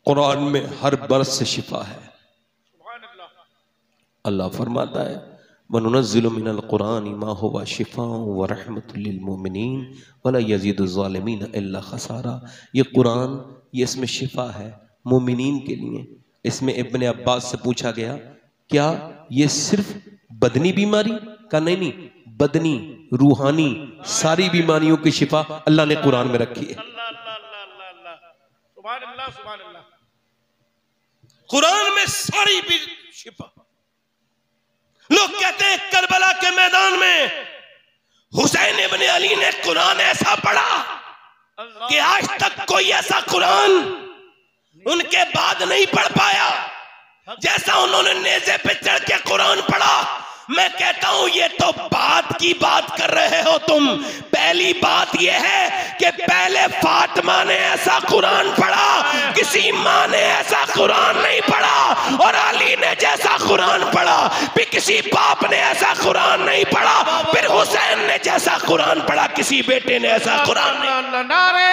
कुरान में हर बरस से शिफा है। अल्लाह फरमाता है वनुनज़्ज़िलु मिनल कुरानि मा हुवा शिफ़ाअ व रहमतुल लिल मुमिनीन वला यज़ीदुज़ ज़ालिमीन इल्ला खसारा। ये कुरान, ये इसमें शिफा है मोमिनीन के लिए। इसमें इब्ने अब्बास से पूछा गया क्या ये सिर्फ बदनी बीमारी का? नहीं, बदनी रूहानी सारी बीमारियों की शिफा अल्लाह ने कुरान में रखी है। कुरान में सारी भी शिफा। लोग कहते हैं करबला के मैदान में हुसैन इब्ने अली ने कुरान ऐसा पढ़ा कि आज तक कोई ऐसा कुरान उनके बाद नहीं पढ़ पाया जैसा उन्होंने नेज़े पे चढ़ के कुरान पढ़ा। मैं कहता हूं ये तो बात की बात कर रहे हो तुम। पहली बात यह है कि पहले फातिमा ने ऐसा कुरान पढ़ा, किसी मां ने ऐसा कुरान नहीं पढ़ा, और अली ने जैसा कुरान पढ़ा फिर किसी बाप ने ऐसा कुरान नहीं पढ़ा, फिर हुसैन ने जैसा कुरान पढ़ा किसी बेटे ने ऐसा कुरान नहीं। नारे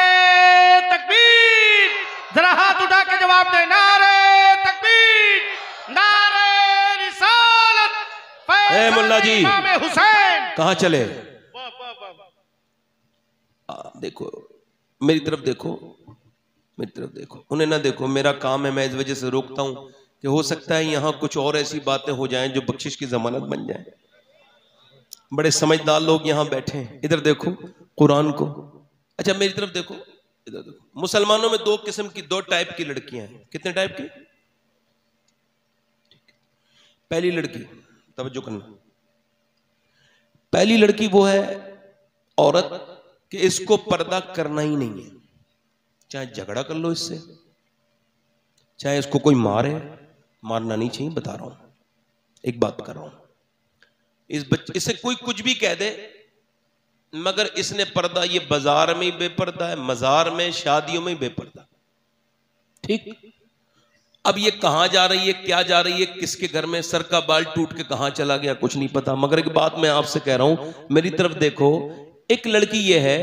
तकबीर, जरा हाथ उठा के जवाब दे। नारे तकबीर, नारे रिसालत। ए मुल्ला जी हुसैन कहां चले? देखो मेरी तरफ देखो, मेरी तरफ देखो, उन्हें ना देखो। मेरा काम है, मैं इस वजह से रोकता हूं कि हो सकता है यहां कुछ और ऐसी बातें हो जाएं जो बख्शिश की जमानत बन जाएं। बड़े समझदार लोग यहां बैठे हैं। इधर देखो कुरान को। अच्छा मेरी तरफ देखो, इधर देखो। मुसलमानों में दो किस्म की, दो टाइप की लड़कियां हैं। कितने टाइप की? पहली लड़की, तवज्जो करना, पहली लड़की वो है औरत कि इसको पर्दा करना ही नहीं है, चाहे झगड़ा कर लो इससे, चाहे इसको कोई मारे, मारना नहीं चाहिए। बता रहा हूं, एक बात कर रहा हूं। इसे कोई कुछ भी कह दे मगर इसने पर्दा, ये बाजार में ही बेपर्दा है, मजार में, शादियों में ही बेपर्दा। ठीक, अब ये कहां जा रही है, क्या जा रही है, किसके घर में, सर का बाल टूट के कहां चला गया कुछ नहीं पता। मगर एक बात मैं आपसे कह रहा हूं, मेरी तरफ देखो। एक लड़की ये है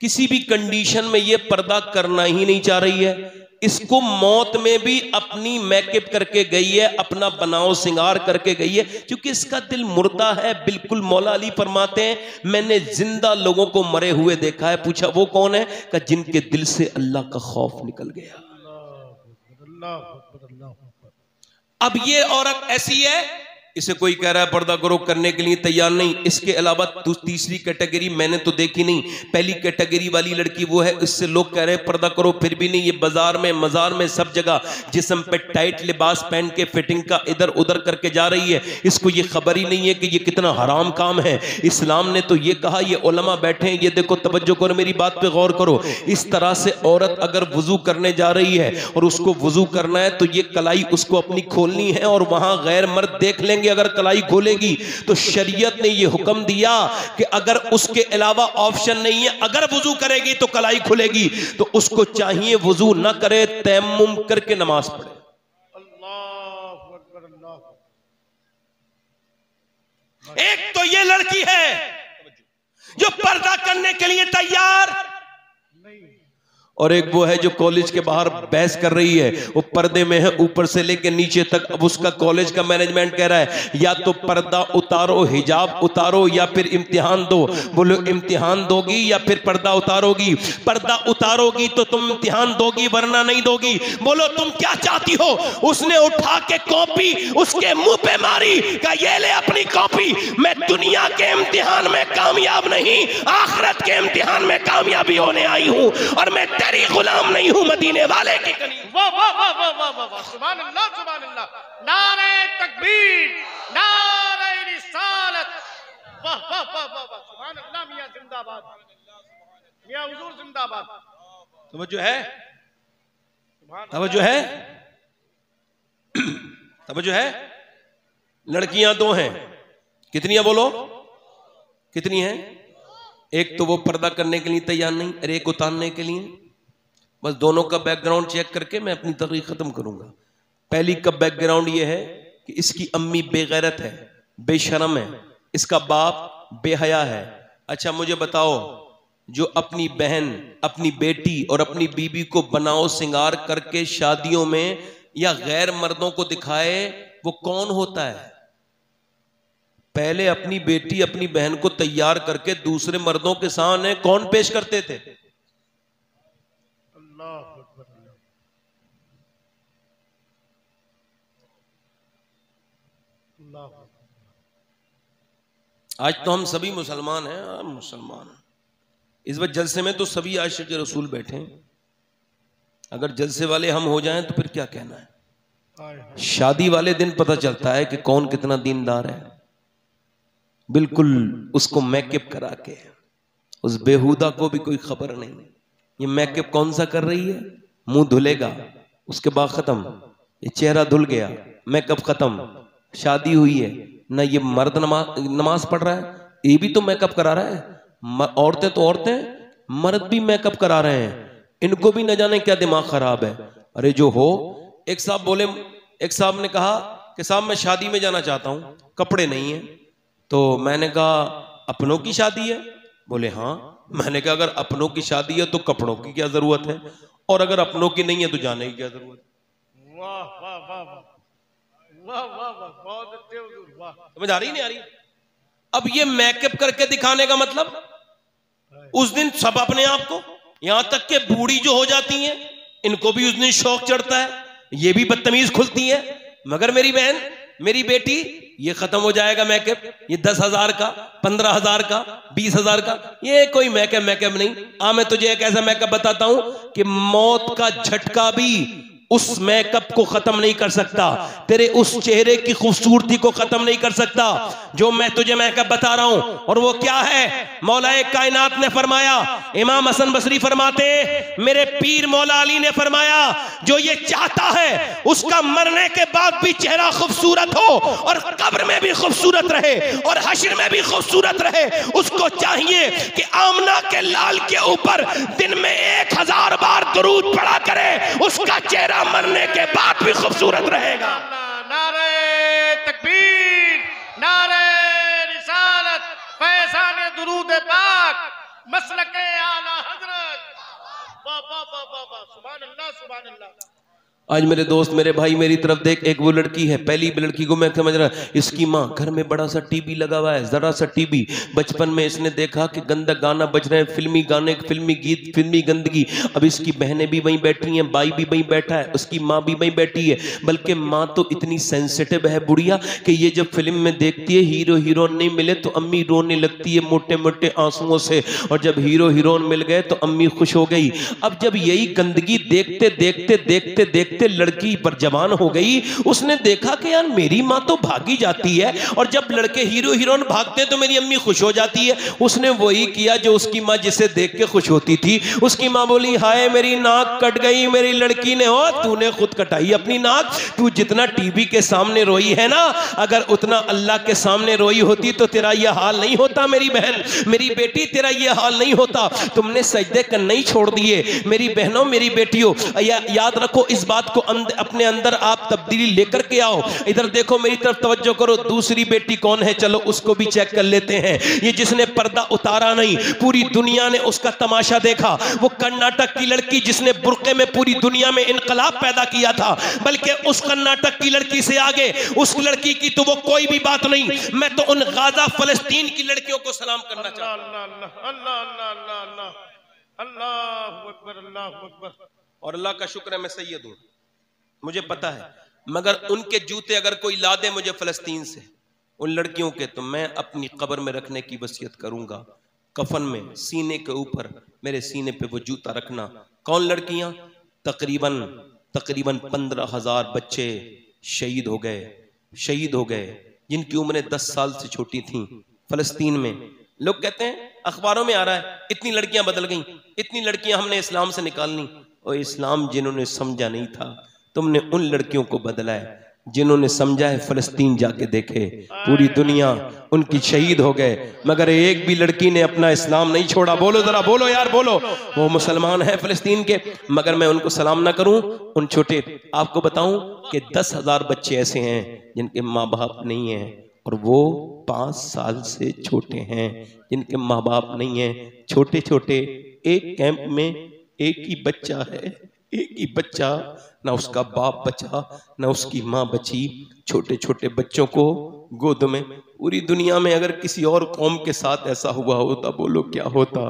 किसी भी कंडीशन में ये पर्दा करना ही नहीं चाह रही है। इसको मौत में भी अपनी मेकअप करके गई है, अपना बनाव सिंगार करके गई है, क्योंकि इसका दिल मुर्दा है बिल्कुल। मौला अली फरमाते हैं मैंने जिंदा लोगों को मरे हुए देखा है। पूछा वो कौन है? कि जिनके दिल से अल्लाह का खौफ निकल गया। अब ये औरत ऐसी है, इसे कोई कह रहा है पर्दा करो, करने के लिए तैयार नहीं। इसके अलावा तीसरी कैटेगरी मैंने तो देखी नहीं। पहली कैटेगरी वाली लड़की वो है, इससे लोग कह रहे हैं पर्दा करो फिर भी नहीं। ये बाजार में, मजार में, सब जगह जिस्म पे टाइट लिबास पहन के फिटिंग का इधर उधर करके जा रही है। इसको ये खबर ही नहीं है कि ये कितना हराम काम है। इस्लाम ने तो ये कहा, ये उलमा बैठे हैं, ये देखो तवज्जो करो, मेरी बात पे गौर करो। इस तरह से औरत अगर वुजू करने जा रही है और उसको वुजू करना है तो ये कलाई उसको अपनी खोलनी है, और वहां गैर मर्द देख लेंगे अगर कलाई खोलेगी तो शरीयत ने यह हुक्म दिया कि अगर उसके अलावा ऑप्शन नहीं है, अगर वुजू करेगी तो कलाई खुलेगी, तो उसको चाहिए वुजू न करे, तयम्मुम करके नमाज पढ़े। अल्लाहु अकबर, अल्लाहु। एक तो ये लड़की है जो पर्दा करने के लिए तैयार नहीं, और एक वो है जो कॉलेज के बाहर बहस कर रही है। वो पर्दे में है ऊपर से लेकर नीचे तक। अब उसका कॉलेज का मैनेजमेंट कह रहा है या तो पर्दा उतारो, हिजाब उतारो, या फिर इम्तिहान दो। बोलो इम्तिहान दोगी या फिर पर्दा उतारोगी? पर्दा उतारोगी तो तुम इम्तिहान दोगी, वरना नहीं दोगी। बोलो तुम क्या चाहती हो? उसने उठा के कॉपी उसके मुंह पे मारी, कहा ये ले अपनी कॉपी। मैं दुनिया के इम्तिहान में कामयाब नहीं, आखिरत के इम्तिहान में कामयाबी होने आई हूं, और मैं तेरी गुलाम नहीं हूं, मदीने वाले की करीब। वाह वाह वाह वाह वाह वाह वाह, सुभान अल्लाह, सुभान अल्लाह। नारे तकबीर, नारे रिसालत। वाह वाह वाह वाह वाह, सुभान अल्लाह। मियां जिंदाबाद, मियां हुजूर जिंदाबाद। तवज्जो है, तवज्जो है, तवज्जो है। लड़कियां दो हैं, कितनियां बोलो, कितनी हैं? एक तो वो पर्दा करने के लिए तैयार नहीं, और एक उतारने के लिए। बस दोनों का बैकग्राउंड चेक करके मैं अपनी तकरीर खत्म करूंगा। पहली का बैकग्राउंड ये है कि इसकी अम्मी बेगैरत है, बेशरम है, इसका बाप बेहया है। अच्छा मुझे बताओ, जो अपनी बहन, अपनी बेटी और अपनी बीबी को बनाओ सिंगार करके शादियों में या गैर मर्दों को दिखाए, वो कौन होता है? पहले अपनी बेटी, अपनी बहन को तैयार करके दूसरे मर्दों के सामने कौन पेश करते थे? आज तो हम सभी मुसलमान हैं, मुसलमान। इस वक्त जलसे में तो सभी आशिक रसूल बैठे हैं। अगर जलसे वाले हम हो जाएं तो फिर क्या कहना है। शादी वाले दिन पता चलता है कि कौन कितना दीनदार है। बिल्कुल उसको मेकअप करा के, उस बेहुदा को भी कोई खबर नहीं। ये मेकअप कौन सा कर रही है? मुंह धुलेगा, उसके बाद खत्म। ये चेहरा धुल गया, मेकअप खत्म, शादी हुई है ना। ये मर्द नमाज पढ़ रहा है, ये भी तो मेकअप करा रहा है। औरतें तो औरतें, मर्द भी मेकअप करा रहे हैं। इनको भी न जाने क्या दिमाग खराब है। अरे जो हो। एक साहब बोले, एक साहब ने कहा कि साहब मैं शादी में जाना चाहता हूं, कपड़े नहीं है। तो मैंने कहा अपनों की शादी है? बोले हाँ। मैंने कहा अगर अपनों की शादी है तो कपड़ों की क्या जरूरत है, और अगर अपनों की नहीं है तो जाने की क्या जरूरत है? वाह वाह वाह वाह वाह वाह, बहुत अच्छे हुजूर, वाह। समझ आ रही नहीं आ रही? अब ये मेकअप करके दिखाने का मतलब, उस दिन सब अपने आप को, यहां तक के बूढ़ी जो हो जाती हैं इनको भी उस दिन शौक चढ़ता है, ये भी बदतमीज खुलती है। मगर मेरी बहन, मेरी बेटी, ये खत्म हो जाएगा मेकअप। ये 10,000 का, 15,000 का, 20,000 का, ये कोई मेकअप नहीं। मैं तुझे एक ऐसा मेकअप बताता हूं कि मौत का झटका भी उस मेकअप को खत्म नहीं कर सकता, तेरे उस चेहरे की खूबसूरती को खत्म नहीं कर सकता जो मैं तुझे मेकअप बता रहा हूं। और वो क्या है? मौलाए कायनात ने फरमाया, इमाम हसन बसरी फरमाते, मेरे पीर मौला अली ने फरमाया, जो ये चाहता है उसका मरने के बाद भी चेहरा खूबसूरत हो और कब्र में भी खूबसूरत रहे और हश्र में भी खूबसूरत रहे, उसको चाहिए कि आमना के लाल के ऊपर दिन में 1000 बार दुरूद पढ़ा करे, उसका चेहरा मरने के बाद भी खूबसूरत रहेगा। नारे तकबीर, नारे रिसालत, फैज़ान दुरूद पाक, मसलके आला हजरत। वाह वाह वाह वाह वाह, सुभान अल्लाह सुभान अल्लाह। आज मेरे दोस्त, मेरे भाई, मेरी तरफ देख। एक वो लड़की है, पहली लड़की को मैं समझ रहा, इसकी माँ घर में बड़ा सा टीवी लगा हुआ है, जरा सा टीवी। बचपन में इसने देखा कि गंदा गाना बज रहे हैं, फिल्मी गाने, फिल्मी गीत, फिल्मी गंदगी। अब इसकी बहनें भी वहीं बैठी हैं, भाई भी वहीं बैठा है, उसकी माँ भी वहीं बैठी है। बल्कि माँ तो इतनी सेंसिटिव है बुढ़िया कि ये जब फिल्म में देखती है हीरो हीरोइन नहीं मिले तो अम्मी रोने लगती है मोटे मोटे आंसुओं से, और जब हीरो हीरोइन मिल गए तो अम्मी खुश हो गई। अब जब यही गंदगी देखते देखते देखते देखते लड़की पर जवान हो गई, उसने देखा कि यार मेरी माँ तो भागी जाती है और जब लड़के हीरो हीरोइन भागते हैं तो मेरी अम्मी खुश हो जाती है। उसने वही किया जो उसकी माँ जिसे देख के खुश होती थी। उसकी माँ बोली, हाय मेरी नाक कट गई मेरी लड़की ने। हो, तूने खुद कटाई अपनी नाक। तू जितना टीवी के सामने रोई है ना, अगर उतना अल्लाह के सामने रोई होती तो तेरा यह हाल नहीं होता। मेरी बहन, मेरी बेटी, तेरा यह हाल नहीं होता। तुमने सजदे करने ही छोड़ दिए। मेरी बहनों, मेरी बेटियों, याद रखो इस बात को, अपने अंदर आप तब्दीली लेकर के आओ। इधर देखो, मेरी तरफ तवज्जो करो। दूसरी बेटी कौन है? चलो उसको भी चेक कर लेते हैं। ये जिसने पर्दा उतारा नहीं, पूरी दुनिया ने उसका तमाशा देखा। वो कर्नाटक की लड़की जिसने बुर्के में पूरी दुनिया में इनकलाब पैदा किया था, बल्कि उस कर्नाटक की लड़की से आगे उस लड़की की तो वो कोई भी बात नहीं। मैं तो उन गाजा फलस्तीन की लड़कियों को सलाम करना चाहता हूं। और अल्लाह का शुक्र है मैं सैयद हूं, मुझे पता है। मगर उनके जूते अगर कोई ला दे मुझे फलस्तीन से, उन लड़कियों के, तो मैं अपनी कब्र में रखने की वसीयत करूंगा। कफन में सीने के ऊपर, मेरे सीने पे वो जूता रखना। कौन लड़कियां? तकरीबन 15,000 बच्चे शहीद हो गए जिनकी उम्रें 10 साल से छोटी थीं फलस्तीन में। लोग कहते हैं, अखबारों में आ रहा है, इतनी लड़कियां बदल गईं, इतनी लड़कियां हमने इस्लाम से निकालनी। और इस्लाम जिन्होंने समझा नहीं था, तुमने उन लड़कियों को बदला है जिन्होंने समझा है। फलस्तीन जाके देखे, पूरी दुनिया उनकी शहीद हो गए, मगर एक भी लड़की ने अपना इस्लाम नहीं छोड़ा। बोलो जरा, बोलो यार, बोलो। वो मुसलमान है फलस्तीन के, मगर मैं उनको सलाम ना करूं। उन छोटे, आपको बताऊं कि 10,000 बच्चे ऐसे हैं जिनके माँ बाप नहीं हैं और वो 5 साल से छोटे हैं, जिनके माँ बाप नहीं है, छोटे छोटे, एक कैंप में एक ही बच्चा है, एक ही बच्चा, ना उसका बाप बचा ना उसकी माँ बची, छोटे छोटे बच्चों को गोद में। पूरी दुनिया में अगर किसी और कौम के साथ ऐसा हुआ होता बोलो क्या होता,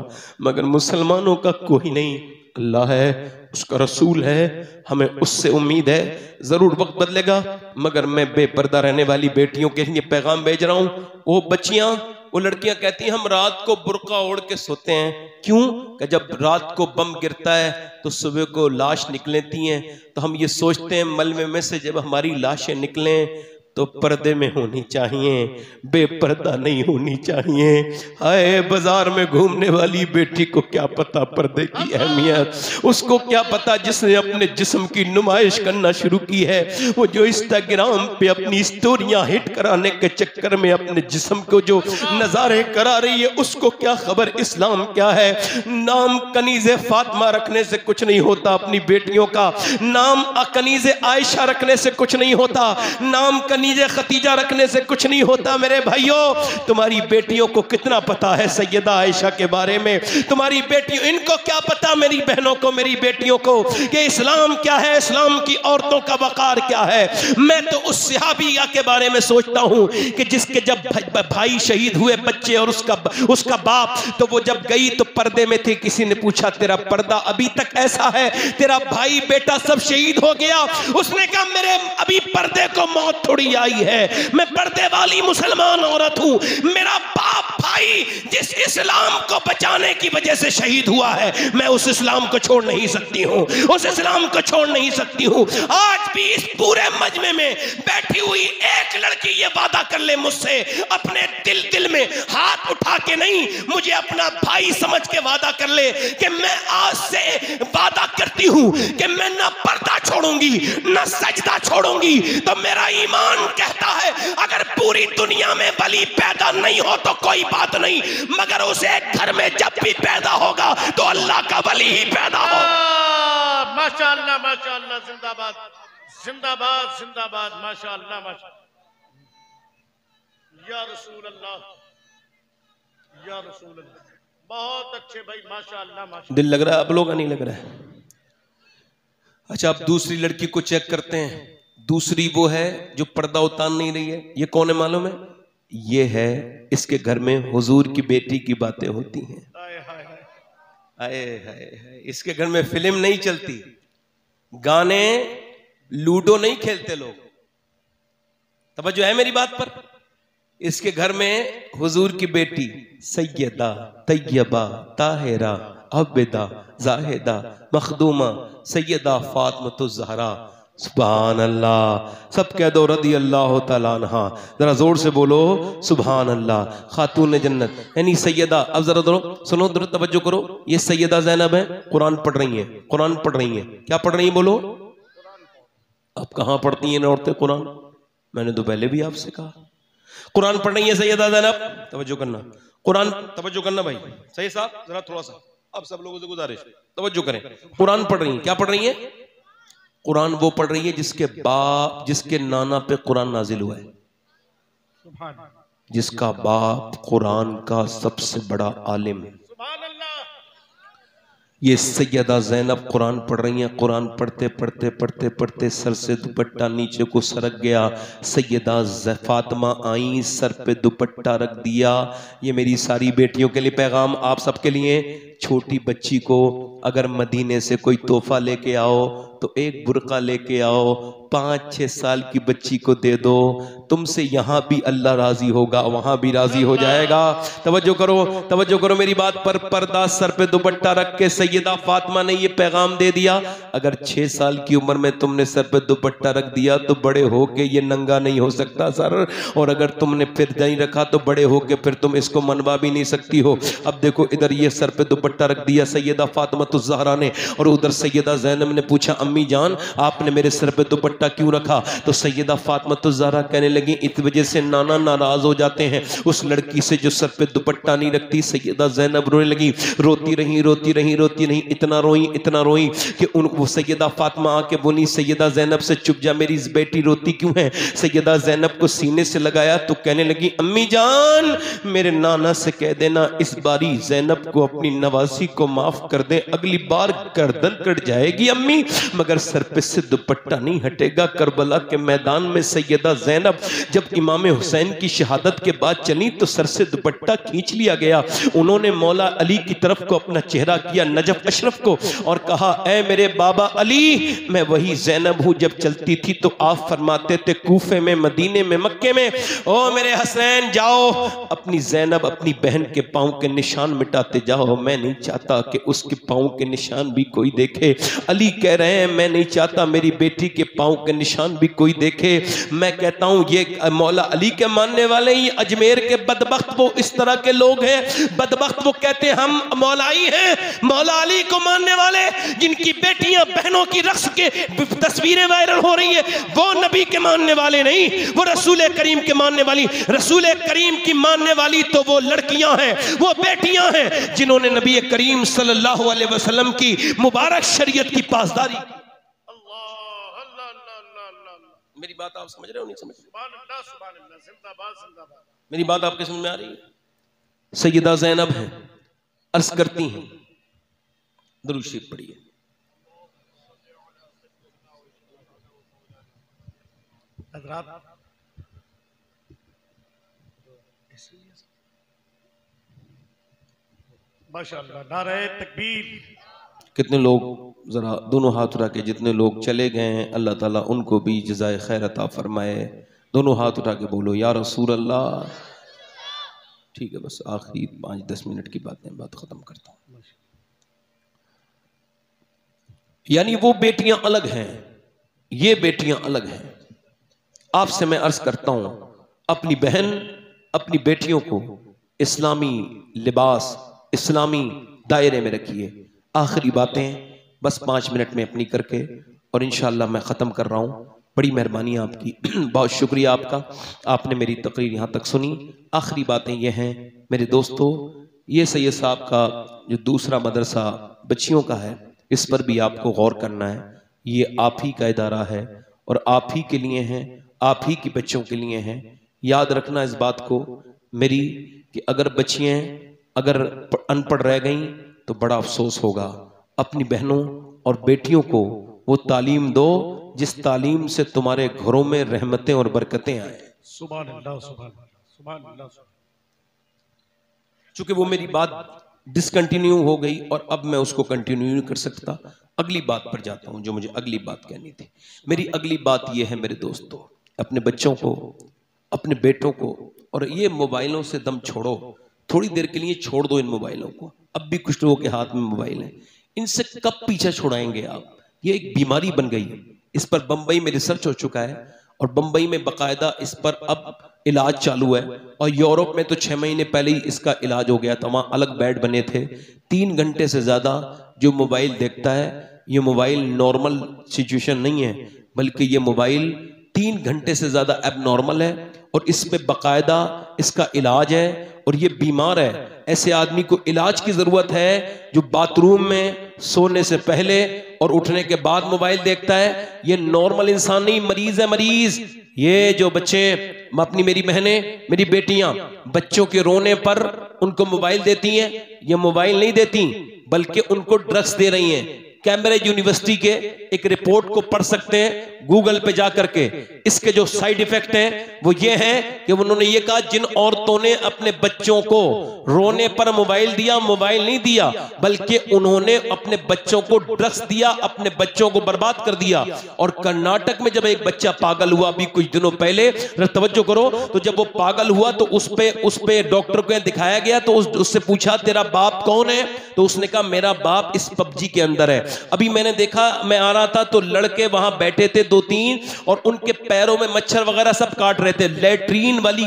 मगर मुसलमानों का कोई नहीं। अल्लाह है, उसका रसूल है, हमें उससे उम्मीद है। जरूर वक्त बदलेगा, मगर मैं बेपर्दा रहने वाली बेटियों के लिए पैगाम भेज रहा हूँ। वो बच्चियां, वो लड़कियां कहती हैं हम रात को बुर्का ओढ़ के सोते हैं। क्यों? कि जब रात को बम गिरता है तो सुबह को लाश निकलती हैं, तो हम ये सोचते हैं मलबे में से जब हमारी लाशें निकलें तो पर्दे में होनी चाहिए, बेपर्दा नहीं होनी चाहिए। हाय, बाजार में घूमने वाली बेटी को क्या पता पर्दे की अहमियत, उसको क्या पता जिसने अपने जिस्म की नुमाइश करना शुरू की है, वो जो इंस्टाग्राम पे अपनी स्टोरियां हिट कराने के चक्कर में अपने जिस्म को जो नजारे करा रही है, उसको क्या खबर इस्लाम क्या है। नाम कनीज़े फातिमा रखने से कुछ नहीं होता, अपनी बेटियों का नाम कनीज़े आयशा रखने से कुछ नहीं होता, नाम कनीज़े खतीजा रखने से कुछ नहीं होता। मेरे भाइयों, तुम्हारी बेटियों को कितना पता है सैयदा आयशा के बारे में, तुम्हारी बेटियों, इनको क्या पता, मेरी बहनों को, मेरी बेटियों को, कि इस्लाम क्या है, इस्लाम की औरतों का वकार क्या है। मैं तो उस सहाबिया के बारे में सोचता हूं कि जिसके जब भाई शहीद हुए बच्चे और उसका बाप, तो वो जब गई तो पर्दे में थी। किसी ने पूछा तेरा पर्दा अभी तक ऐसा है, तेरा भाई बेटा सब शहीद हो गया। उसने कहा मेरे अभी पर्दे को मौत थोड़ी आई है, मैं पर्दे वाली मुसलमान औरत हूं। मेरा बाप भाई जिस इस्लाम को बचाने की वजह से शहीद हुआ है, मैं उस इस्लाम को छोड़ नहीं सकती हूं, उस इस्लाम को छोड़ नहीं सकती हूं। आज भी इस पूरे मजमे में बैठी हुई एक लड़की ये वादा कर ले मुझसे, अपने दिल में हाथ उठा के नहीं, मुझे अपना भाई समझ के वादा कर ले कि मैं आज से वादा करती हूं कि मैं ना पर्दा छोड़ूंगी ना सजदा छोड़ूंगी। तो मेरा ईमान कहता है अगर पूरी दुनिया में वली पैदा नहीं हो तो कोई बात नहीं, मगर उसे घर में जब भी पैदा होगा तो अल्लाह का वली ही पैदा हो। माशाअल्लाह माशाअल्लाह, जिंदाबाद जिंदाबाद जिंदाबाद, माशाअल्लाह माशाअल्लाह, या रसूल अल्लाह या रसूल अल्लाह, बहुत अच्छे भाई, माशाअल्लाह माशाअल्लाह। दिल लग रहा है, आप लोगों का नहीं लग रहा है? अच्छा, आप दूसरी लड़की को चेक करते हैं। दूसरी वो है जो पर्दा उतार नहीं रही है। ये कौन है मालूम है? ये है, इसके घर में हुजूर की बेटी की बातें होती हैं। आए, इसके घर में फिल्म नहीं चलती, गाने, लूडो नहीं खेलते लोग। तवज्जो है मेरी बात पर? इसके घर में हुजूर की बेटी सैयदा तैयबा ताहिरा अबदा जाहिदा मखदूमा सैयदा फातिमा ज़हरा, सुभान अल्लाह। सब कह दो रदी अल्लाह तआला अन्हा, जरा जोर से बोलो सुभान अल्लाह। खातून जन्नत यानी सैयदा। अब जरा सुनो, जरा तवज्जो करो। ये सैयदा ज़ैनब है, कुरान पढ़ रही है, कुरान पढ़ रही है। क्या पढ़ रही है बोलो? अब कहाँ पढ़ती हैं औरतें कुरान? मैंने तो पहले भी आपसे कहा कुरान पढ़ रही है सैयदा ज़ैनब। तवज्जो करना, कुरान तवज्जो करना भाई। सही साहब, जरा थोड़ा सा, अब सब लोगों से गुजारिश तवज्जो करें। कुरान पढ़ रही है। क्या पढ़ रही है? कुरान वो पढ़ रही है जिसके नाना पे कुरान नाजिल हुआ है, जिसका बाप कुरान का सबसे बड़ा आलिम है। ये सैयदा ज़ैनब कुरान पढ़ रही हैं। कुरान पढ़ते पढ़ते पढ़ते पढ़ते सर से दुपट्टा नीचे को सरक गया। सैयदा फातिमा आई, सर पे दुपट्टा रख दिया। ये मेरी सारी बेटियों के लिए पैगाम, आप सबके लिए। छोटी बच्ची को अगर मदीने से कोई तोहफा लेके आओ तो एक बुर्का लेके आओ, 5-6 साल की बच्ची को दे दो, तुमसे यहाँ भी अल्लाह राजी होगा, वहां भी राजी हो जाएगा। तवज्जो करो मेरी बात पर। पर्दा, सर पे दुपट्टा रख के सैयदा फातिमा ने ये पैगाम दे दिया, अगर 6 साल की उम्र में तुमने सर पे दुपट्टा रख दिया तो बड़े होके ये नंगा नहीं हो सकता सर, और अगर तुमने फिर नहीं रखा तो बड़े होके फिर तुम इसको मनवा भी नहीं सकती हो। अब देखो, इधर ये सर पे दुपट्टा रख दिया सैयदा फातिमा ज़हरा ने, और उधर सैयदा ज़ैनब ने पूछा अम्मी जान आपने मेरे सर पे दुपट्टा क्यों रखा? तो सैयदा फातिमा तो ज़हरा कहने लगी इस वजह से नाना नाराज हो जाते हैं उस लड़की से जो सर पे दुपट्टा नहीं रखती। सैयदा ज़ैनब रोने लगी, रोती रही, इतना रोई कि वो सैयदा फातिमा आके बोली सैयदा ज़ैनब से चुप जा, मेरी इस बेटी रोती क्यों है? सैयदा ज़ैनब को सीने से लगाया तो कहने लगी अम्मी जान मेरे नाना से कह देना इस बारी ज़ैनब को अपनी नवासी को माफ कर दे, अगली बार गर्दन कट जाएगी अम्मी मगर सर पे से दुपट्टा नहीं हटेगा। करबला के मैदान में सैयदा ज़ैनब जब इमाम हुसैन की शहादत के बाद चली तो सर से दुपट्टा खींच लिया गया। उन्होंने मौला अली की तरफ को अपना चेहरा किया, नजफ अशरफ को, और कहा ऐ मेरे बाबा अली मैं वही ज़ैनब हूँ जब चलती थी तो आप फरमाते थे कूफे में, मदीने में, मक्के में, ओ मेरे हसनैन जाओ अपनी ज़ैनब अपनी बहन के पाँव के निशान मिटाते जाओ, मैं नहीं चाहता कि उसके पाँव के निशान भी कोई देखे। अली कह रहे हैं मैं नहीं चाहता मेरी बेटी के पाँव के निशान भी कोई देखे। मैं कहता हूँ ये मौला अली के मानने वाले, ये अजमेर के बदबख्त वो इस तरह के लोग हैं, बदबख्त वो कहते हैं हम मौलाई हैं, मौला अली को मानने वाले जिनकी बेटियां बहनों की रक्स के तस्वीरें वायरल हो रही है वो नबी के मानने वाले नहीं, वो रसूल करीम के मानने वाली, रसूल करीम की मानने वाली तो वो लड़कियां हैं, वो बेटियां हैं जिन्होंने नबी करीम सल्लल्लाहु अलैहि वसल्लम की मुबारक शरीयत की पासदारी। मेरी बात आप समझ रहे हो नहीं समझ रहे? मेरी बात आपके समझ में आ रही है? सैयदा ज़ैनब हैं, अर्ज करती हैं, दुरूद शरीफ पढ़िए। माशाअल्लाह, नारे तकबीर। कितने लोग जरा दोनों हाथ उठा के, जितने लोग चले गए हैं अल्लाह ताला उनको भी जज़ाए खैर अता फरमाए। दोनों हाथ उठा के बोलो या रसूल अल्लाह। ठीक है, बस आखिरी 5-10 मिनट की बात खत्म करता हूँ। यानी वो बेटियां अलग हैं, ये बेटियां अलग हैं। आपसे मैं अर्ज करता हूं अपनी बहन अपनी बेटियों को इस्लामी लिबास इस्लामी दायरे में रखिए। आखिरी बातें बस 5 मिनट में अपनी करके और इंशाअल्लाह मैं ख़त्म कर रहा हूँ। बड़ी मेहरबानी आपकी, बहुत शुक्रिया आपका, आपने मेरी तकरीर यहाँ तक सुनी। आखिरी बातें ये हैं मेरे दोस्तों, ये सैयद साहब का जो दूसरा मदरसा बच्चियों का है इस पर भी आपको गौर करना है। ये आप ही का इदारा है और आप ही के लिए हैं, आप ही के बच्चों के लिए हैं। याद रखना इस बात को मेरी कि अगर बच्चियाँ अगर अनपढ़ रह गईं तो बड़ा अफसोस होगा। अपनी बहनों और बेटियों को वो तालीम दो जिस तालीम से तुम्हारे घरों में रहमतें और बरकतें आए। सुभान अल्लाह, सुभान अल्लाह। चूंकि वो मेरी बात डिसकंटिन्यू हो गई और अब मैं उसको कंटिन्यू नहीं कर सकता, अगली बात पर जाता हूं जो मुझे अगली बात कहनी थी। मेरी अगली बात यह है मेरे दोस्तों, अपने बच्चों को अपने बेटों को, और ये मोबाइलों से दम छोड़ो, थोड़ी देर के लिए छोड़ दो इन मोबाइलों को। अब भी कुछ लोगों के हाथ में मोबाइल है, इनसे कब पीछा छुड़ाएंगे आप? ये एक बीमारी बन गई है। इस पर बंबई में रिसर्च हो चुका है और बंबई में बाकायदा इस पर अब इलाज चालू है और यूरोप में तो 6 महीने पहले ही इसका इलाज हो गया था। वहाँ अलग बेड बने थे। 3 घंटे से ज़्यादा जो मोबाइल देखता है, ये मोबाइल नॉर्मल सिचुएशन नहीं है, बल्कि ये मोबाइल 3 घंटे से ज़्यादा एबनॉर्मल है और इस पे बाकायदा इसका इलाज है और ये बीमार है। ऐसे आदमी को इलाज की ज़रूरत है जो बाथरूम में सोने से पहले और उठने के बाद मोबाइल देखता है। ये नॉर्मल इंसान नहीं, मरीज है, मरीज। ये जो बच्चे, अपनी मेरी बहनें, मेरी बेटियां बच्चों के रोने पर उनको मोबाइल देती हैं, ये मोबाइल नहीं देती बल्कि उनको ड्रग्स दे रही हैं। कैम्ब्रिज यूनिवर्सिटी के एक रिपोर्ट को पढ़ सकते हैं गूगल पे जा करके। इसके जो साइड इफेक्ट हैं वो ये हैं कि उन्होंने ये कहा जिन औरतों ने अपने बच्चों को रोने पर मोबाइल दिया, मोबाइल नहीं दिया बल्कि उन्होंने अपने बच्चों को ड्रग्स दिया, अपने बच्चों को बर्बाद कर दिया। और कर्नाटक में जब एक बच्चा पागल हुआ अभी कुछ दिनों पहले, तवज्जो करो, तो जब वो पागल हुआ तो उस पे डॉक्टर को दिखाया गया तो उससे पूछा तेरा बाप कौन है? तो उसने कहा मेरा बाप इस पबजी के अंदर है। अभी मैंने देखा, मैं आ रहा था तो लड़के वहां बैठे थे, 2-3 और उनके पैरों में मच्छर वगैरह सब काट रहे थे। लेटरीन वाली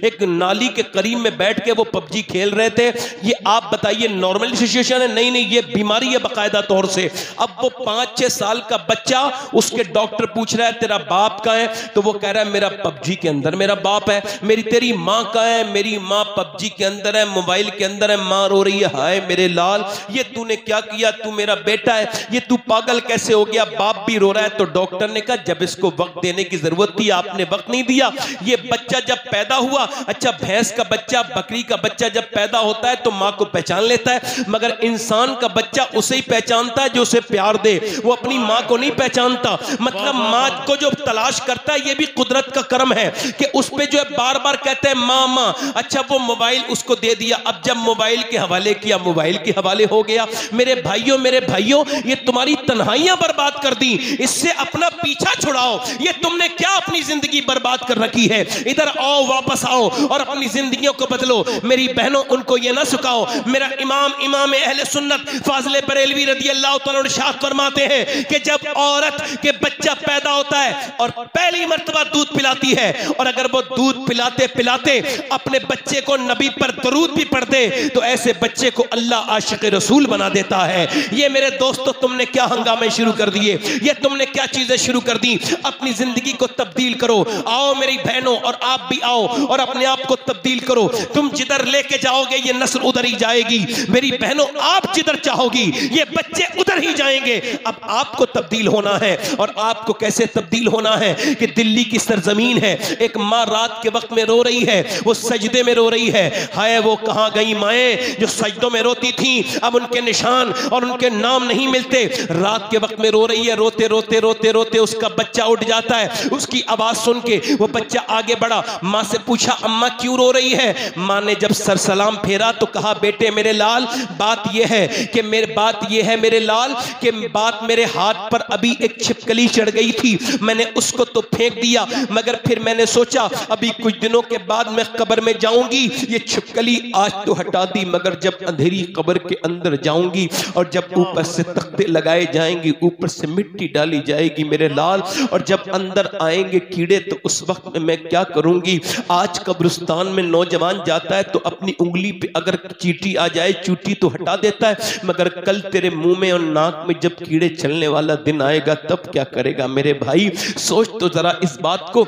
एक नाली के करीब में बैठ के वो पबजी खेल रहे थे। ये आप बताइए नॉर्मल सिचुएशन है? नहीं, ये बीमारी है बाकायदा तौर से। अब वो 5-6 साल का बच्चा, उसके डॉक्टर पूछ रहा है तेरा बाप कहाँ है? तो वो कह रहा है मेरा पबजी के अंदर मेरा बाप है। तेरी माँ कहाँ है? मेरी माँ पबजी के अंदर है, मोबाइल के अंदर है, माँ रो रही है। हाय मेरे लाल, ये तूने क्या किया? तू मेरा बेटा है, ये तू पागल कैसे हो गया? बाप भी रो रहा है। तो डॉक्टर ने कहा जब इसको वक्त देने की जरूरत थी आपने वक्त नहीं दिया। ये बच्चा जब पैदा हुआ, अच्छा भैंस का बच्चा, बकरी का बच्चा जब पैदा होता है तो माँ को पहचान लेता है, मगर इंसान का बच्चा उसे ही पहचानता है जो उसे प्यार दे, वो अपनी माँ को नहीं पहचानता। मतलब माँ को जो तलाश करता है, ये भी कुदरत का करम है कि उस पे जो है बार बार कहते हैं माँ माँ। अच्छा वो मोबाइल उसको दे दिया, अब जब मोबाइल के हवाले किया, मोबाइल के हवाले हो गया। मेरे भाइयों, ये तुम्हारी तन्हाइयां बर्बाद कर दी, इससे अपना पीछा छुड़ाओ। ये तुमने क्या अपनी जिंदगी बर्बाद कर रखी है? इधर आओ, वापस आओ और अपनी जिंदगियों को बदलो। मेरी बहनों, उनको ये ना सुखाओ। मेरा इमाम अहले सुन्नत फाजिल बरेलवी रज़ी अल्लाह तआला अन्हु इरशाद फरमाते हैं कि जब औरत के बच्चा पैदा होता है और पहली मर्तबा दूध पिलाती है, और अगर वो दूध पिलाते पिलाते अपने बच्चे को नबी पर दरूद भी पढ़ दे, तो ऐसे बच्चे को अल्लाह आशिक रसूल बना देता है। ये मेरे दोस्तों, तुमने क्या हंगामे शुरू कर दिए? ये तुमने क्या चीजें शुरू कर दी? अपनी जिंदगी को तब्दील करो। आओ मेरी बहनों, और आप भी आओ और अपने आप को तब्दील करो। तुम जिधर लेके जाओगे ये नस्ल उधर ही जाएगी। मेरी बहनों, आप जिधर चाहोगी ये बच्चे उधर ही जाएंगे। अब आपको तब्दील होना है। और आपको कैसे तब्दील होना है कि दिल्ली की सरजमीन है, एक माँ रात के वक्त में रो रही है, वो सजदे में रो रही है। हाय वो कहाँ गई माएँ जो सजदों में रोती थी, अब उनके निशान और उनके नाम नहीं मिलते। रात के वक्त में रो रही है, रोते रोते रोते रोते उसका बच्चा उठ जाता है। उसकी आवाज सुन के वो बच्चा आगे बढ़ा, माँ से पूछा अम्मा क्यों रो रही है? माँ ने जब सर सलाम फेरा तो कहा बेटे मेरे लाल, बात यह है कि मेरे लाल कि बात मेरे हाथ पर अभी एक छिपकली चढ़ गई थी, मैंने उसको तो फेंक दिया, मगर फिर मैंने सोचा अभी कुछ दिनों के बाद मैं कब्र में जाऊंगी, ये छिपकली आज तो हटा दी, मगर जब अंधेरी कब्र के अंदर जाऊंगी और जब ऊपर से तख्ते लगाए जाएंगे, ऊपर से मिट्टी डाली जाएगी मेरे लाल, और जब अंदर आएंगे कीड़े तो उस वक्त में मैं क्या करूंगी? आज कब्रिस्तान में नौजवान जाता है तो अपनी उंगली पे अगर चींटी आ जाए, चूटी तो हटा देता है, मगर कल तेरे मुंह में और नाक में जब कीड़े चलने वाला दिन आएगा तब क्या करेगा? मेरे भाई सोच तो जरा इस बात को,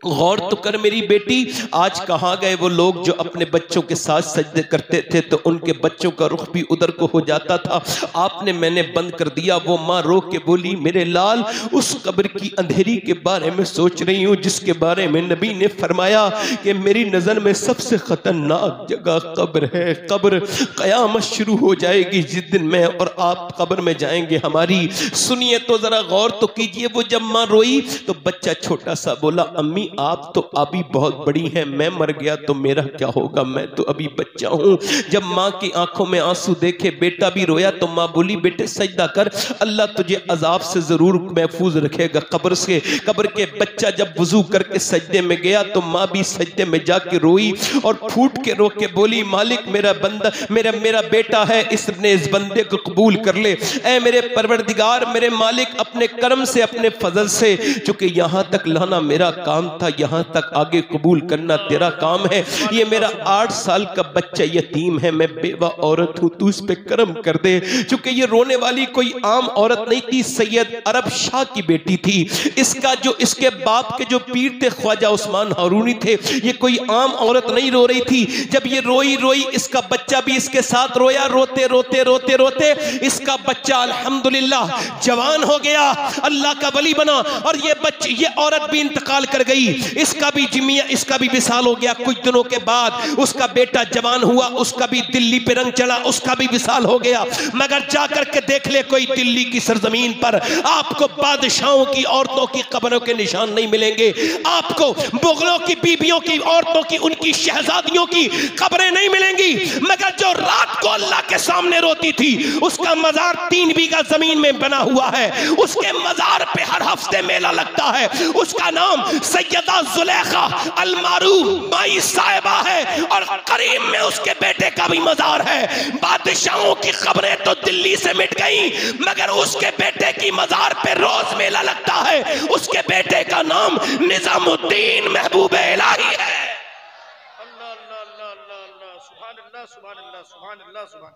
गौर तो कर मेरी बेटी। आज कहाँ गए वो लोग जो अपने बच्चों के साथ सजदे करते थे तो उनके बच्चों का रुख भी उधर को हो जाता था, आपने मैंने बंद कर दिया। वो माँ रो के बोली मेरे लाल, उस कब्र की अंधेरी के बारे में सोच रही हूँ जिसके बारे में नबी ने फरमाया कि मेरी नजर में सबसे खतरनाक जगह कब्र है। कब्र कयामत शुरू हो जाएगी जिस दिन मैं और आप कब्र में जाएंगे हमारी। सुनिए तो जरा गौर तो कीजिए। वो जब माँ रोई तो बच्चा छोटा सा बोला अम्मी आप तो अभी बहुत बड़ी हैं, मैं मर गया तो मेरा क्या होगा, मैं तो अभी बच्चा हूँ। जब माँ की आंखों में आंसू देखे बेटा भी रोया तो माँ बोली बेटे सजदा कर, अल्लाह तुझे अजाब से जरूर महफूज रखेगा कब्र से। कब्र के बच्चा जब वुजू करके सजदे में गया तो माँ भी सजदे में जाके रोई और फूट के रो के बोली मालिक मेरा बंदा मेरा बेटा है, इसने इस बंदे को कबूल कर ले। ऐ मेरे परवरदिगार, मेरे मालिक, अपने कर्म से अपने फजल से, चूंकि यहाँ तक लाना मेरा काम था, यहाँ तक आगे कबूल करना तेरा काम है। ये मेरा 8 साल का बच्चा यतीम है, मैं बेवा औरत हूँ, तू इस पे कर्म कर दे। चूंकि ये रोने वाली कोई आम औरत नहीं थी, सैयद अरब शाह की बेटी थी। इसके बाप के जो पीर थे ख्वाजा उस्मान हारूनी थे, ये कोई आम औरत नहीं रो रही थी। जब ये रोई इसका बच्चा भी इसके साथ रोया। रोते रोते रोते रोते इसका बच्चा अल्हम्दुलिल्लाह जवान हो गया, अल्लाह का वली बना, और ये औरत भी इंतकाल कर गई। इसका भी विसाल हो गया। कुछ दिनों के बाद उसका बेटा जवान हुआ, उसका भी दिल्ली पे रंग चढ़ा, उसका भी विसाल हो गया। मगर जाकर के देख ले कोई दिल्ली की सरजमीन पर आपको बादशाहों की औरतों की कब्रों के निशान नहीं मिलेंगे, आपको मुगलों की बीबियों की औरतों की उनकी शहजादियों की कब्रें नहीं मिलेंगी। मगर जो रात को अल्लाह के सामने रोती थी उसका मजार 3 बीघा जमीन में बना हुआ है, उसके मजार पे हर हफ्ते मेला लगता है। उसका नाम सैयदा जुलेखा अल-मारूफ माई साहिबा है और करीम में उसके बेटे का भी मजार है। बादशाहों की खबरें तो दिल्ली से मिट गई, मगर उसके बेटे की मजार पे रोज मेला लगता है उसके बेटे का नाम निजामुद्दीन महबूब इलाही है। अल्लाह अल्लाह अल्लाह अल्लाह अल्लाह, सुभान अल्लाह सुभान अल्लाह सुभान अल्लाह सुभान।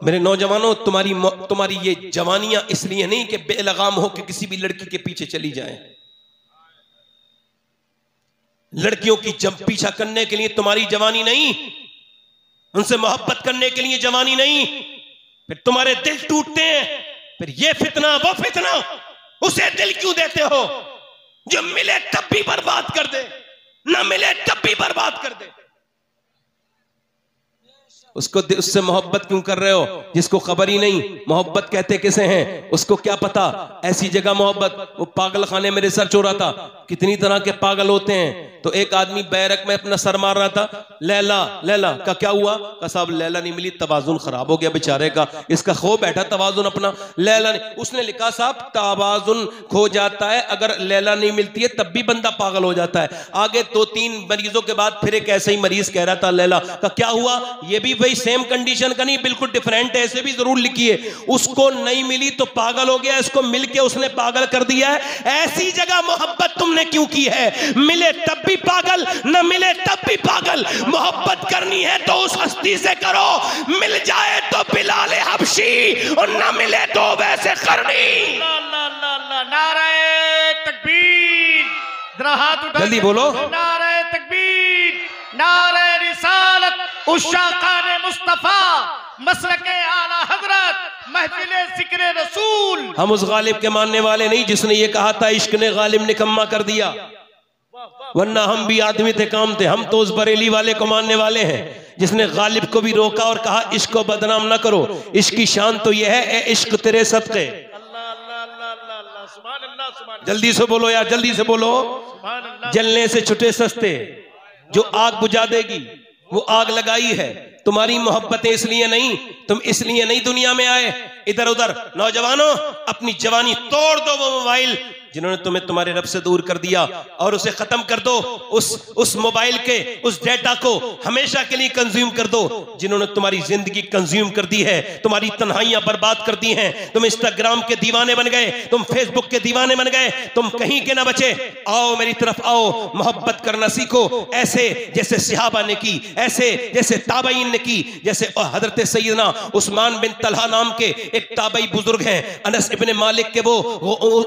मेरे नौजवानों, तुम्हारी ये जवानियां इसलिए नहीं कि बेलगाम हो कि किसी भी लड़की के पीछे चली जाए। लड़कियों की जब पीछा करने के लिए तुम्हारी जवानी नहीं, उनसे मोहब्बत करने के लिए जवानी नहीं। फिर तुम्हारे दिल टूटते हैं, फिर ये फितना वो फितना, उसे दिल क्यों देते हो? जो मिले तब भी बर्बाद कर दे, ना मिले तब भी बर्बाद कर दे। उससे मोहब्बत क्यों कर रहे हो जिसको खबर ही नहीं? मोहब्बत कहते किसे हैं उसको क्या पता? ऐसी जगह मोहब्बत। वो पागल खाने मेरे सर चो रहा था, कितनी तरह के पागल होते हैं। तो एक आदमी बैरक में अपना सर मार रहा था, लैला लैला का क्या हुआ? का साहब लैला नहीं मिली, तवाजुन खराब हो गया बेचारे का, इसका खो बैठा तवाजुन अपना, लैला नहीं। उसने लिखा साहब तवाजुन खो जाता है अगर लैला नहीं मिलती है, तब भी बंदा पागल हो जाता है। आगे 2-3 मरीजों के बाद फिर एक ऐसा ही मरीज कह रहा था लैला का क्या हुआ? ये भी वही सेम कंडीशन का नहीं, बिल्कुल डिफरेंट है, ऐसे भी जरूर लिखिए। उसको नहीं मिली तो पागल हो गया, इसको मिलके उसने पागल कर दिया है। ऐसी जगह मोहब्बत तुमने क्यों की है? मिले तब भी पागल, न मिले तब भी पागल। मोहब्बत करनी है तो उस हस्ती से करो, मिल जाए तो बिलाल हबशी और न मिले तो वैसे करनी। नारे तकबीर, जरा हाथ उठा जल्दी बोलो। नारे तकबीर, नारे रिसालत, उशाकाने मुस्तफा, मसलके आला हजरत, महफिले जिक्र रसूल। हम उस गालिब के मानने वाले नहीं जिसने ये कहा था इश्क ने गालिब निकम्मा कर दिया, वरना हम भी आदमी थे, काम थे। हम तो उस बरेली वाले को मानने वाले हैं जिसने गालिब को भी रोका और कहा इश्क को बदनाम ना करो, इश्क की शान तो यह है, ए इश्क तेरे सदके। जल्दी से बोलो यार, जल्दी से बोलो। जलने से छुटे सस्ते, जो आग बुझा देगी वो आग लगाई है। तुम्हारी मोहब्बतें इसलिए नहीं, तुम इसलिए नहीं दुनिया में आए इधर उधर। नौजवानों, अपनी जवानी तोड़ दो वो मोबाइल जिन्होंने तुम्हें तुम्हारे रब से दूर कर दिया, और उसे खत्म कर दो। उस मोबाइल के उस डेटा को हमेशा के लिए कंज्यूम कर दो जिन्होंने तुम्हारी जिंदगी कंज्यूम कर दी है, तुम्हारी तन्हाइयां बर्बाद कर दी हैं। तुम इंस्टाग्राम के दीवाने बन गए, तुम फेसबुक के दीवाने बन गए, तुम कहीं के ना बचे। आओ मेरी तरफ आओ, मोहब्बत करना सीखो, ऐसे जैसे सहाबा ने की, ऐसे जैसे ताबईन ने की, जैसे हजरत सैयदना उस्मान बिन तलहा नाम के एक ताबई बुजुर्ग हैं, अनस इब्ने मालिक के वो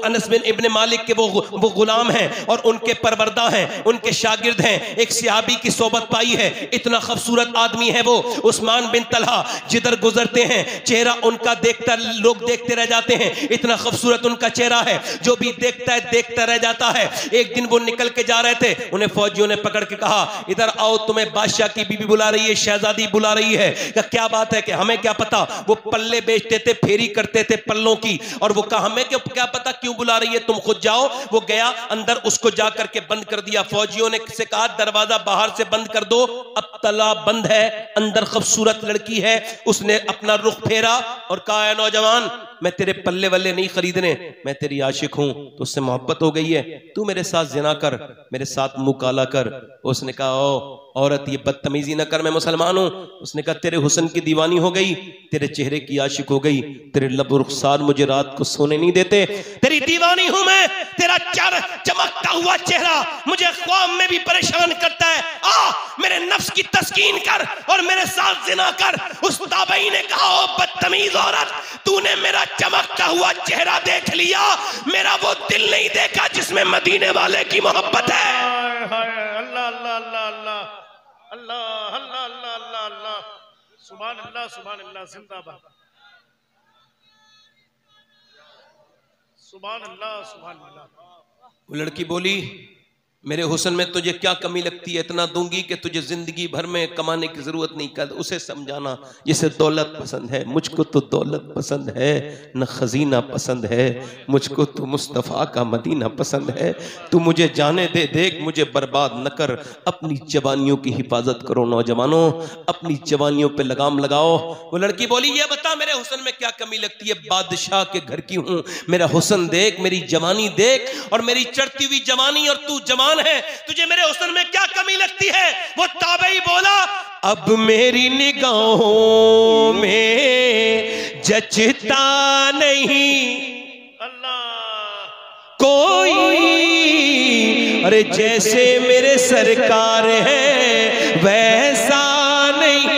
अनस बिन इब्ने मालिक के वो गुलाम हैं और उनके परवरदा हैं, उनके शागिर्द हैं। एक सहाबी की सोबत पाई है, इतना खूबसूरत आदमी है वो उस्मान बिन तलहा। जिधर गुजरते हैं चेहरा उनका देखता लोग देखते रह जाते हैं, इतना खूबसूरत उनका चेहरा है, जो भी देखता है देखता रह जाता है। एक दिन वो निकल के जा रहे थे, उन्हें फौजियों ने पकड़ के कहा इधर आओ, तुम्हें बादशाह की बीबी बुला रही है, शहजादी बुला रही है। क्या बात है? कि हमें क्या पता, वो पल्ले बेचते थे, फेरी करते थे पल्लों की, और वो कहा हमें क्या पता क्यों बुला रही है, तुम खुद जाओ। वो गया अंदर, उसको जा करके बंद कर दिया। फौजियों ने से कहा दरवाजा बाहर से बंद कर दो, अब तला बंद है, अंदर खूबसूरत लड़की है। उसने अपना रुख फेरा और कहा नौजवान, मैं तेरे पल्ले वल्ले नहीं खरीदने, मैं तेरी आशिक हूं। तो उससे मोहब्बत हो गई है, तू मेरे साथ जिना कर, मेरे साथ मुंह काला कर। उसने कहा ओ औरत, ये बदतमीजी न कर, मैं मुसलमान हूं। उसने कहा तेरे हुस्न की दीवानी हो गई, तेरे चेहरे की आशिक हो गई, तेरे लब रुखसार मुझे रात को सोने नहीं देते, तेरी दीवानी हूं मैं, तेरा चमकता हुआ चेहरा मुझे ख्वाब में भी परेशान करता है। आ मेरे नफ्स की तस्कीन कर और मेरे साथ जिना कर। उस ताबई ने कहा ओ बदतमीज औरत, तूने मेरा चमकता हुआ चेहरा देख लिया, मेरा वो दिल नहीं देखा जिसमें मदीने वाले की मोहब्बत है। अल्लाह अल्लाह अल्लाह अल्लाह अल्लाह अल्लाह अल्लाह अल्लाह अल्लाह, सुभान अल्लाह सुभान अल्लाह, जिंदाबाद, सुभान अल्लाह सुभान अल्लाह। वो लड़की बोली मेरे हुस्न में तुझे क्या कमी लगती है, इतना दूंगी कि तुझे जिंदगी भर में कमाने की जरूरत नहीं। कर उसे समझाना जिसे दौलत पसंद है, मुझको तो दौलत पसंद है न खजीना पसंद है, मुझको तो मुस्तफ़ा का मदीना पसंद है। तू मुझे जाने दे, देख मुझे बर्बाद न कर, अपनी जवानियों की हिफाजत करो। नौजवानों, अपनी जवानियों पे लगाम लगाओ। वो लड़की बोली ये बता मेरे हुस्न में क्या कमी लगती है, बादशाह के घर की हूँ, मेरा हुस्न देख, मेरी जवानी देख, और मेरी चढ़ती हुई जवानी और तू जवान मेहमान है, तुझे मेरे हुस्न में क्या कमी लगती है? वो ताबई बोला, अब मेरी निगाहों में जचता नहीं कोई, अरे जैसे मेरे सरकार है वैसा नहीं।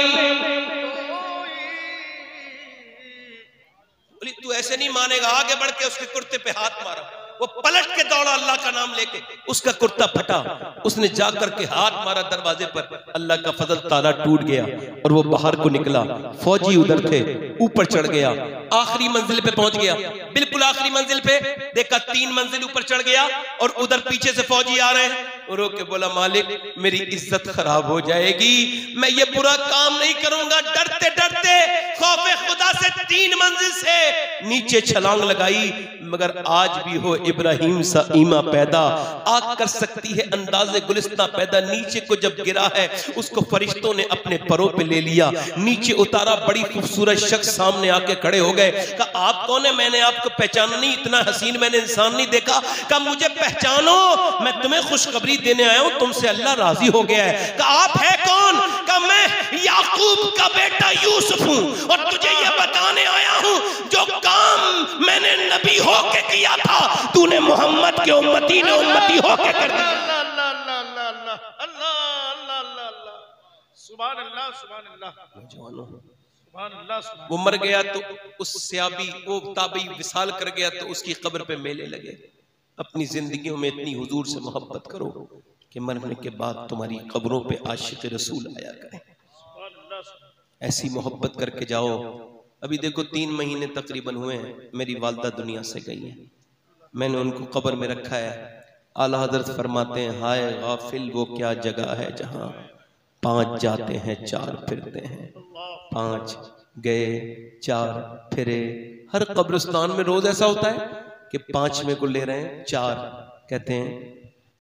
बोली तू ऐसे नहीं मानेगा। आगे बढ़ के उसके कुर्ते पे हाथ मारा, वो पलट के दौड़ा अल्लाह का नाम लेके, उसका कुर्ता फटा, उसने जाकर के हाथ मारा दरवाजे पर, अल्लाह का फजल ताला टूट गया और वो बाहर को निकला। फौजी उधर थे, ऊपर चढ़ गया, आखिरी मंजिल पे पहुंच गया, बिल्कुल आखिरी मंजिल पे देखा 3 मंजिल ऊपर चढ़ गया और उधर पीछे से फौजी आ रहे हैं। रो के बोला मालिक मेरी इज्जत खराब हो जाएगी, मैं ये बुरा काम नहीं करूंगा। डरते डरते खौफे खुदा से 3 मंजिल से नीचे छलांग लगाई, मगर आज भी हो इब्राहिम सा ईमा पैदा, आग कर सकती है अंदाजे गुलिस्तां पैदा। नीचे को जब गिरा है उसको फरिश्तों ने अपने परों पे ले लिया, नीचे उतारा, बड़ी खूबसूरत शख्स सामने आके खड़े हो गए। कहा आप कौन है? मैंने आपको पहचाना नहीं, इतना हसीन मैंने इंसान नहीं देखा। कहा मुझे पहचानो, मैं तुम्हें खुशखबरी देने आया हूं, तुमसे अल्लाह राजी हो गया है। कहा आप है कौन? कहा मैं याकूब का बेटा यूसुफ हूं और तुझे ये बताने आया हूं जो काम मैंने नबी होके किया था तूने मोहम्मद के उम्मती ने उम्मती होके कर दिया। सुभान अल्लाह, सुभान अल्लाह। वो मर गया तो उस स्याबी वो ताबी विसाल कर गया तो उसकी कब्र पे मेले लगे। अपनी जिंदगियों में इतनी हुजूर से मोहब्बत करो कि मरने के बाद तुम्हारी कब्रों पे आशिक रसूल आया करें। ऐसी मोहब्बत करके जाओ। अभी देखो 3 महीने तकरीबन हुए हैं, मेरी वालदा दुनिया से गई है, मैंने उनको कब्र में रखा है। आला हजरत फरमाते हैं हाय गाफिल वो क्या जगह है जहां 5 जाते हैं 4 फिरते हैं, 5 गए 4 फिरे। हर कब्रिस्तान में रोज ऐसा होता है कि 5 में को ले रहे हैं, 4 कहते हैं